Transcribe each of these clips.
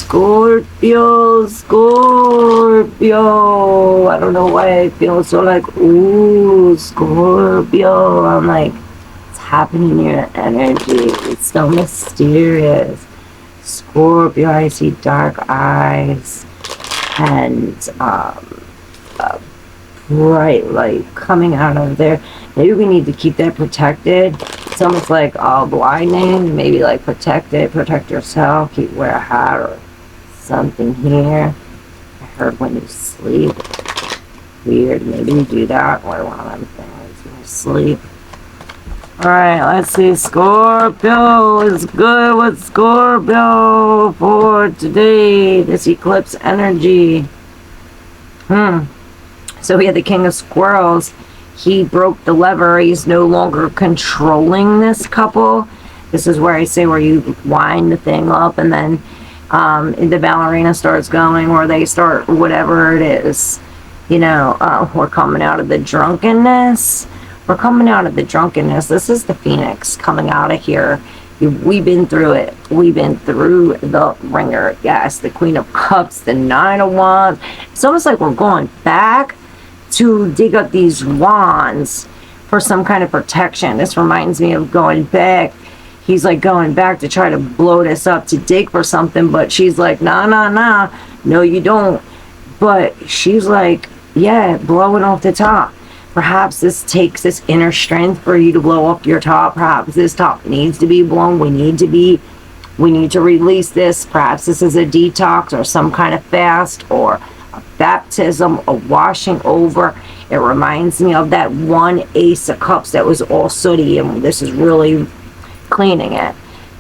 Scorpio, Scorpio. I don't know why I feel so like, ooh, Scorpio. I'm like, it's happening in your energy. It's so mysterious. Scorpio, I see dark eyes and bright light coming out of there. Maybe we need to keep that protected. It's almost like blinding. Maybe like protect it, protect yourself. Keep wear a hat or something here. I heard when you sleep. Weird. Maybe you do that or one of them things when you sleep. Alright, let's see. Scorpio is good with Scorpio for today. This eclipse energy. So we had the King of Squirrels. He broke the lever. He's no longer controlling this couple. This is where I say where you wind the thing up and then the ballerina starts going, or they start whatever it is. You know, we're coming out of the drunkenness. We're coming out of the drunkenness. This is the Phoenix coming out of here. We've been through it. We've been through the ringer. Yes, the Queen of Cups, the Nine of Wands. It's almost like we're going back to dig up these wands for some kind of protection. This reminds me of going back. He's like going back to try to blow this up to dig for something, but she's like, nah, nah, nah. No, you don't. But she's like, yeah, blow it off the top. Perhaps this takes this inner strength for you to blow up your top. Perhaps this top needs to be blown. We need to release this. Perhaps this is a detox or some kind of fast or a baptism, a washing over. It reminds me of that one Ace of Cups that was all sooty, and this is really cleaning it,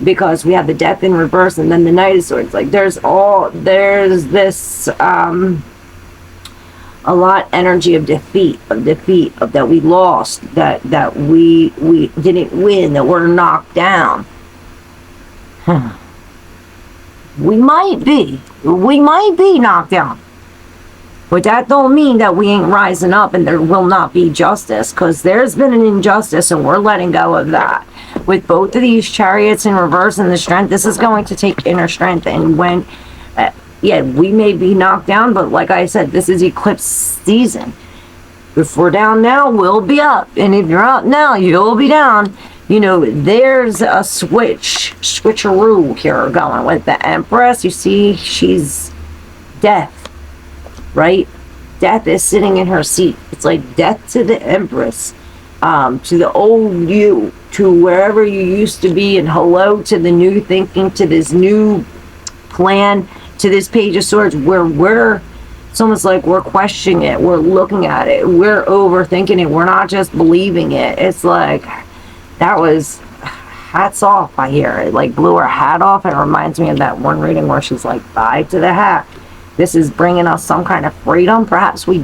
because we have the Death in reverse and then the Knight of Swords. Like there's this a lot energy of defeat of that we lost, that we didn't win, that we're knocked down. We might be knocked down, but that don't mean that we ain't rising up and there will not be justice, because there's been an injustice and we're letting go of that. With both of these Chariots in reverse and the Strength, this is going to take inner strength. And when yeah, we may be knocked down, but like I said, this is eclipse season. If we're down now, we'll be up, and if you're up now, you'll be down. You know, there's a switcheroo here going with the Empress. You see, she's death, right? Death is sitting in her seat. It's like death to the Empress, to the old you, to wherever you used to be, and hello to the new thinking, to this new plan, to this Page of Swords, where it's almost like we're questioning it, we're looking at it, we're overthinking it, we're not just believing it. It's like, that was hats off. I hear it like blew her hat off. It reminds me of that one reading where she's like, bye to the hat. This is bringing us some kind of freedom. Perhaps we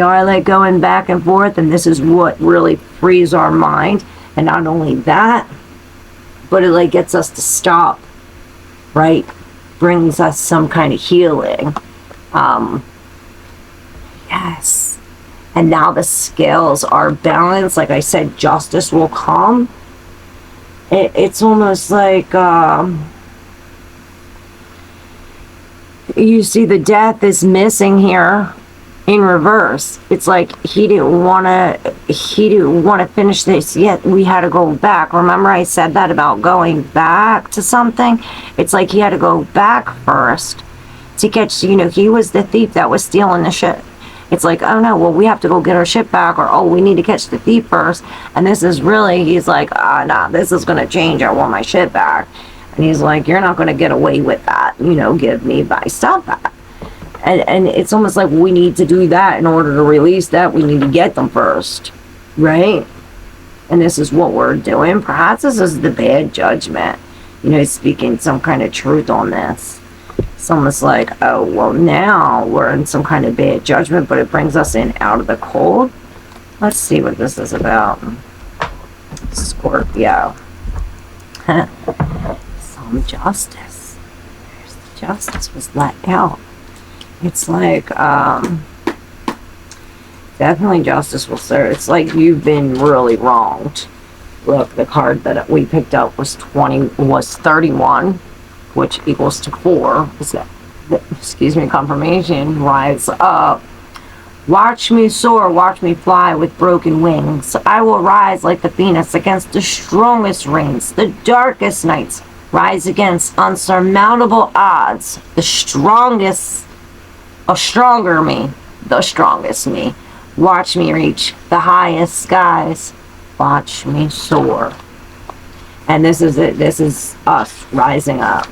are like going back and forth, and this is what really frees our mind. And not only that, but it like gets us to stop, right? Brings us some kind of healing. Yes. And now the scales are balanced. Like I said, justice will come. It's almost like you see the Death is missing here in reverse. It's like he didn't want to finish this yet. We had to go back. Remember I said that about going back to something? It's like he had to go back first to catch, you know, he was the thief that was stealing the ship. It's like, oh no, well we have to go get our ship back, or oh, we need to catch the thief first. And this is really, he's like, nah, this is going to change. I want my ship back. And he's like, you're not going to get away with that. You know, give me my stuff back. And it's almost like we need to do that in order to release that. We need to get them first, right? And this is what we're doing. Perhaps this is the bad judgment, you know, speaking some kind of truth on this. It's almost like, oh, well, now we're in some kind of bad judgment, but it brings us in out of the cold. Let's see what this is about. Scorpio. Some justice. There's the justice was let out. It's like, definitely justice will serve. It's like you've been really wronged. Look, the card that we picked up was 31. which equals to 4. Is that, excuse me, confirmation. Rise up. Watch me soar, watch me fly with broken wings. I will rise like the phoenix against the strongest rains, the darkest nights. Rise against unsurmountable odds. The strongest, a stronger me, the strongest me. Watch me reach the highest skies. Watch me soar. And this is it. This is us rising up.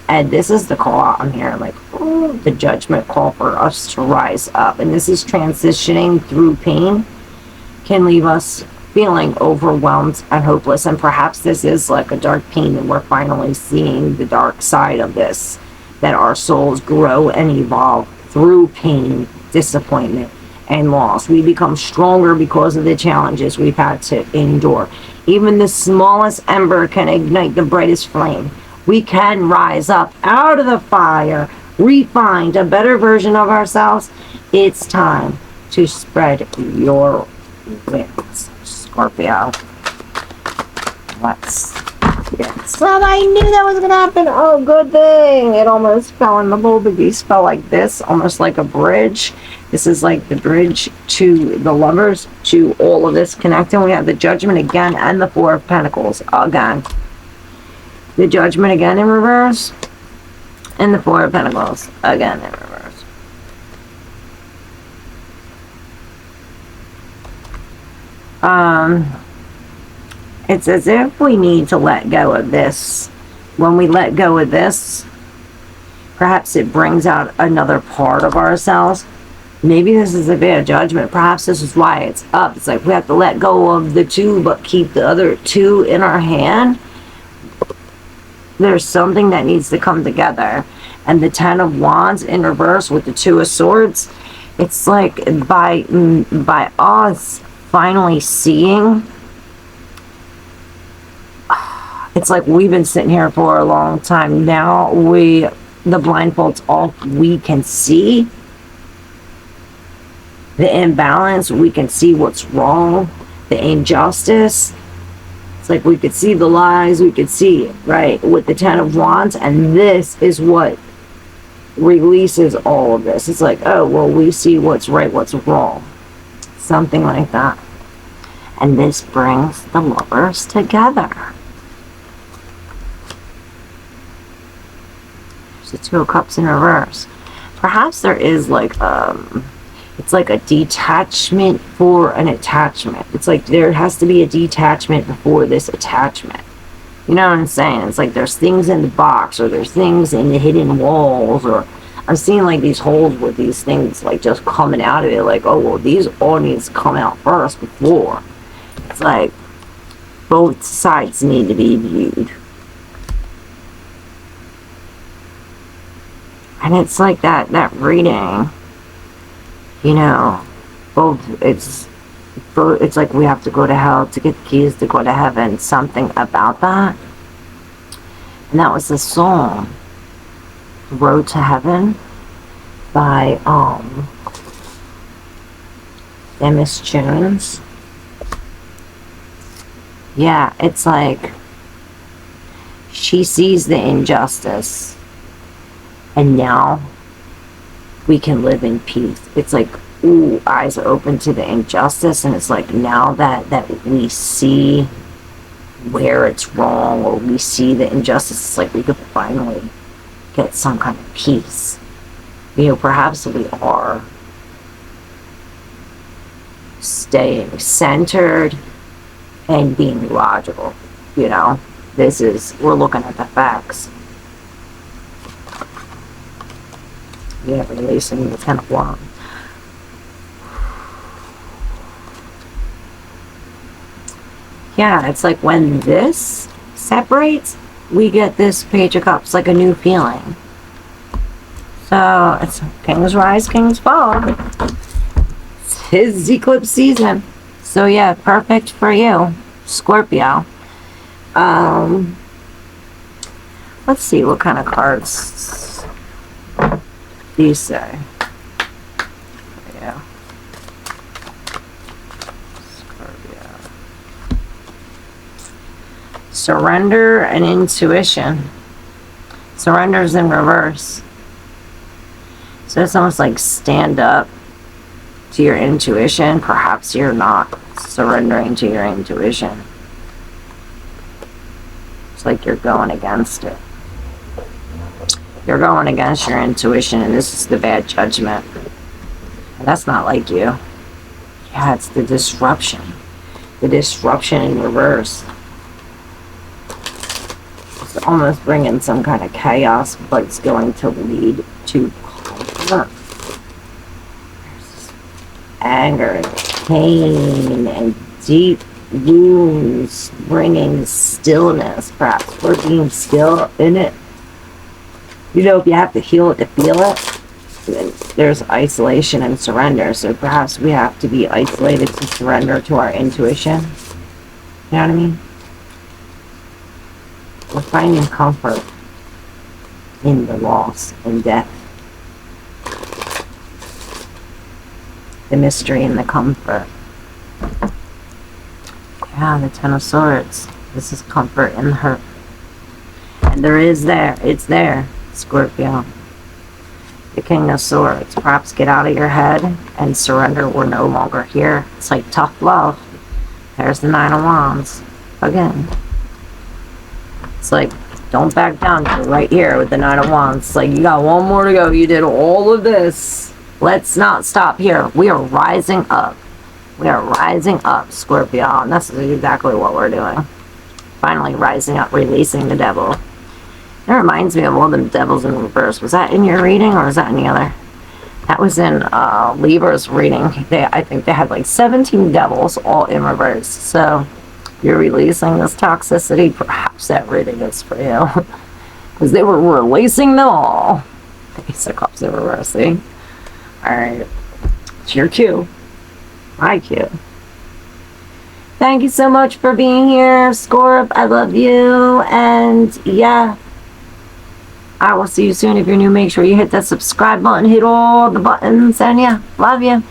And this is the call I'm hearing, like, ooh, the judgment call for us to rise up. And this is transitioning through pain, can leave us feeling overwhelmed and hopeless. And perhaps this is like a dark pain, and we're finally seeing the dark side of this, that our souls grow and evolve through pain, disappointment, and loss. We become stronger because of the challenges we've had to endure. Even the smallest ember can ignite the brightest flame. We can rise up out of the fire, refined, a better version of ourselves. It's time to spread your wings, Scorpio. Let's get some. I knew that was going to happen. Oh, good thing. It almost fell in the bowl. The geese fell like this, almost like a bridge. This is like the bridge to the lovers, to all of this connecting. We have the Judgment again and the Four of Pentacles again. The Judgment again in reverse, and the Four of Pentacles again in reverse. It's as if we need to let go of this. When we let go of this, perhaps it brings out another part of ourselves. Maybe this is a bit of judgment. Perhaps this is why it's up. It's like we have to let go of the 2, but keep the other 2 in our hand. There's something that needs to come together. And the 10 of Wands in reverse with the 2 of Swords, it's like by us finally seeing, it's like we've been sitting here for a long time. Now the blindfold's off. We can see the imbalance. We can see what's wrong, the injustice. Like we could see the lies, we could see it, right, with the 10 of Wands, and this is what releases all of this. It's like, oh, well, we see what's right, what's wrong. Something like that. And this brings the lovers together. There's the 2 of Cups in reverse. Perhaps there is like it's like a detachment for an attachment. It's like there has to be a detachment before this attachment. You know what I'm saying? It's like there's things in the box, or there's things in the hidden walls, or I'm seeing like these holes with these things like just coming out of it. Like, oh, well, these all need to come out first before. It's like both sides need to be viewed. And it's like that reading, you know, it's like we have to go to hell to get the keys to go to heaven. Something about that. And that was the song, Road to Heaven, by Miss Jones. Yeah, it's like she sees the injustice, and now we can live in peace. It's like, ooh, eyes are open to the injustice, and it's like now that we see where it's wrong, or we see the injustice, it's like we could finally get some kind of peace. You know, perhaps we are staying centered and being logical. You know, we're looking at the facts. Yeah, releasing the 10 of Wands. Yeah, it's like when this separates, we get this Page of Cups, like a new feeling. So it's Kings rise, Kings fall. It's his eclipse season. So yeah, perfect for you, Scorpio. Let's see what kind of cards these say. Yeah. Scorpio. Surrender and intuition. Surrender's in reverse. So it's almost like stand up to your intuition. Perhaps you're not surrendering to your intuition. It's like you're going against it. You're going against your intuition, and this is the bad judgment. And that's not like you. Yeah, it's the disruption. The disruption in reverse. It's almost bringing some kind of chaos, but it's going to lead to comfort. There's anger and pain and deep wounds, bringing stillness. Perhaps we're being still in it. You know, if you have to heal it to feel it, there's isolation and surrender. So perhaps we have to be isolated to surrender to our intuition. You know what I mean? We're finding comfort in the loss and death. The mystery and the comfort. Yeah, the Ten of Swords. This is comfort in the hurt. And it's there, Scorpio. The King of Swords. Perhaps get out of your head and surrender. We're no longer here. It's like tough love. There's the Nine of Wands. Again. It's like, don't back down. You're right here with the Nine of Wands. It's like, you got one more to go. You did all of this. Let's not stop here. We are rising up. We are rising up, Scorpio. And this is exactly what we're doing. Finally rising up, releasing the devil. It reminds me of all the devils in reverse. Was that in your reading, or was that in the other? That was in Libra's reading. I think they had like 17 devils all in reverse. So you're releasing this toxicity. Perhaps that reading is for you. Because they were releasing them all. Ace of Cups in reverse, see? Alright. It's your cue. My cue. Thank you so much for being here, Scorp. I love you. And yeah. I will see you soon. If you're new, make sure you hit that subscribe button, hit all the buttons, and yeah, love you.